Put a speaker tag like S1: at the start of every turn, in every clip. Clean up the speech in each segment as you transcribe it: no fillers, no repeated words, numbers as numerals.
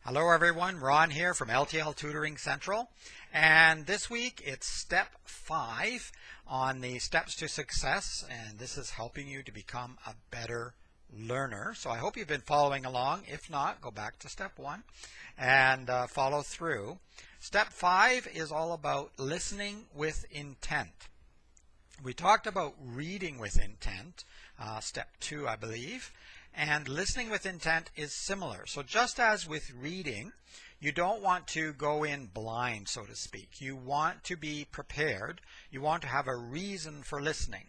S1: Hello everyone, Ron here from L.T.L Tutoring Central, and this week it's step 5 on the steps to success, and this is helping you to become a better learner. So I hope you've been following along. If not, go back to step 1 and follow through. Step 5 is all about listening with intent. We talked about reading with intent, step 2 I believe. And listening with intent is similar. So just as with reading, you don't want to go in blind, so to speak. You want to be prepared. You want to have a reason for listening.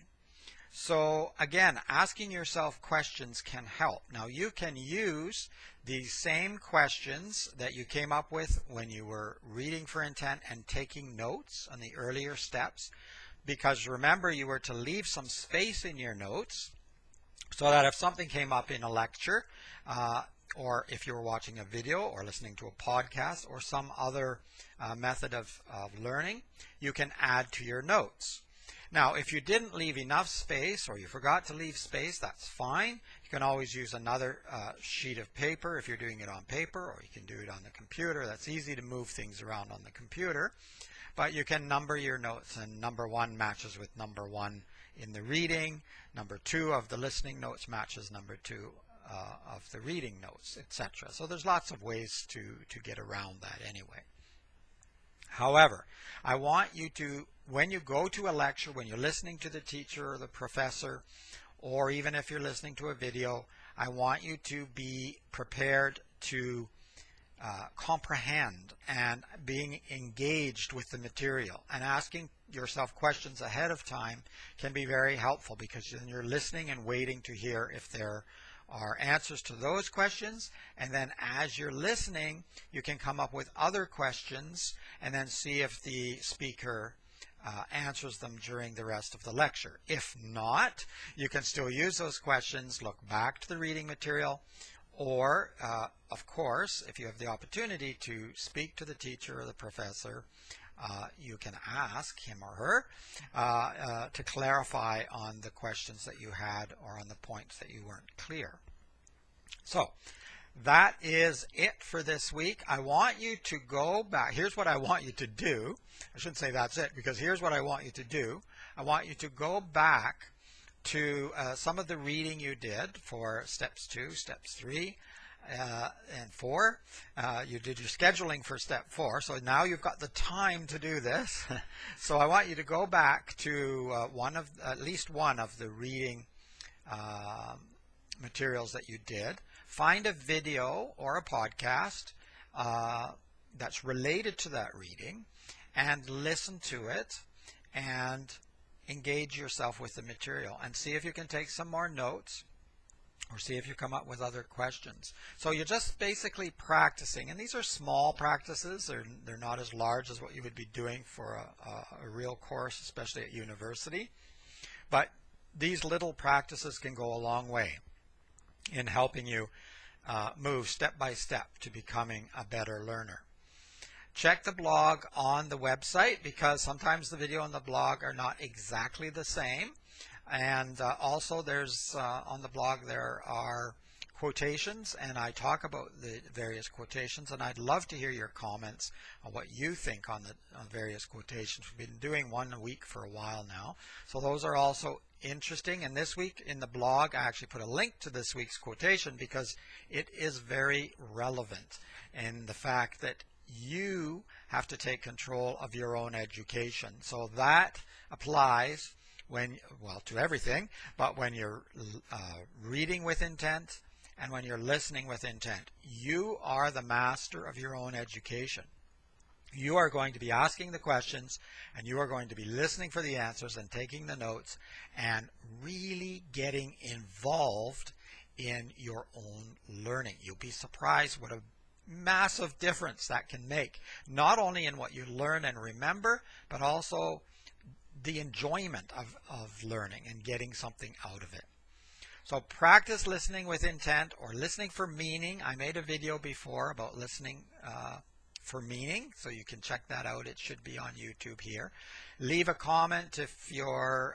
S1: So again, asking yourself questions can help. Now you can use these same questions that you came up with when you were reading for intent and taking notes on the earlier steps, because remember, you were to leave some space in your notes so that if something came up in a lecture, or if you were watching a video or listening to a podcast or some other method of learning, you can add to your notes. Now, if you didn't leave enough space or you forgot to leave space, that's fine. You can always use another sheet of paper if you're doing it on paper, or you can do it on the computer. That's easy to move things around on the computer. But you can number your notes, and number 1 matches with number 1 in the reading, number 2 of the listening notes matches number 2 of the reading notes, etc. So there's lots of ways to get around that anyway. However, I want you to, when you go to a lecture, when you're listening to the teacher or the professor, or even if you're listening to a video, I want you to be prepared to comprehend and being engaged with the material, and asking yourself questions ahead of time can be very helpful, because then you're listening and waiting to hear if there are answers to those questions, and then as you're listening you can come up with other questions and then see if the speaker answers them during the rest of the lecture. If not, you can still use those questions, look back to the reading material, or of course, if you have the opportunity to speak to the teacher or the professor, you can ask him or her to clarify on the questions that you had or on the points that you weren't clear. So that is it for this week. I want you to go back. Here's what I want you to do. I shouldn't say that's it, because here's what I want you to do. I want you to go back to some of the reading you did for steps 2, steps 3, and 4. You did your scheduling for step 4, so now you've got the time to do this. So I want you to go back to at least one of the reading materials that you did. Find a video or a podcast that's related to that reading, and listen to it and engage yourself with the material, and see if you can take some more notes, or see if you come up with other questions. So you're just basically practicing, and these are small practices. They're not as large as what you would be doing for a real course, especially at university. But these little practices can go a long way in helping you move step by step to becoming a better learner. Check the blog on the website, because sometimes the video and the blog are not exactly the same. And also there's on the blog there are quotations, and I talk about the various quotations, and I'd love to hear your comments on what you think on the various quotations. We've been doing one a week for a while now, so those are also interesting. And this week in the blog I actually put a link to this week's quotation, because it is very relevant in the fact that you have to take control of your own education. So that applies to everything, but when you're reading with intent and when you're listening with intent, you are the master of your own education. You are going to be asking the questions, and you are going to be listening for the answers and taking the notes and really getting involved in your own learning. You'll be surprised what a massive difference that can make, not only in what you learn and remember, but also the enjoyment of learning and getting something out of it. So practice listening with intent, or listening for meaning. I made a video before about listening for meaning, so you can check that out. It should be on YouTube here. Leave a comment if you're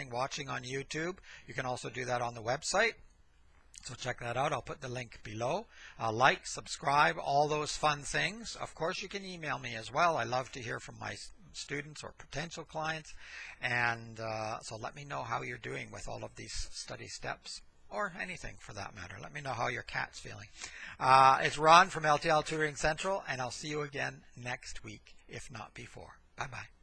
S1: watching on YouTube. You can also do that on the website. So check that out. I'll put the link below. Like, subscribe, all those fun things. Of course, you can email me as well. I love to hear from my students or potential clients. And so let me know how you're doing with all of these study steps, or anything for that matter. Let me know how your cat's feeling. It's Ron from L.T.L Tutoring Central, and I'll see you again next week, if not before. Bye-bye.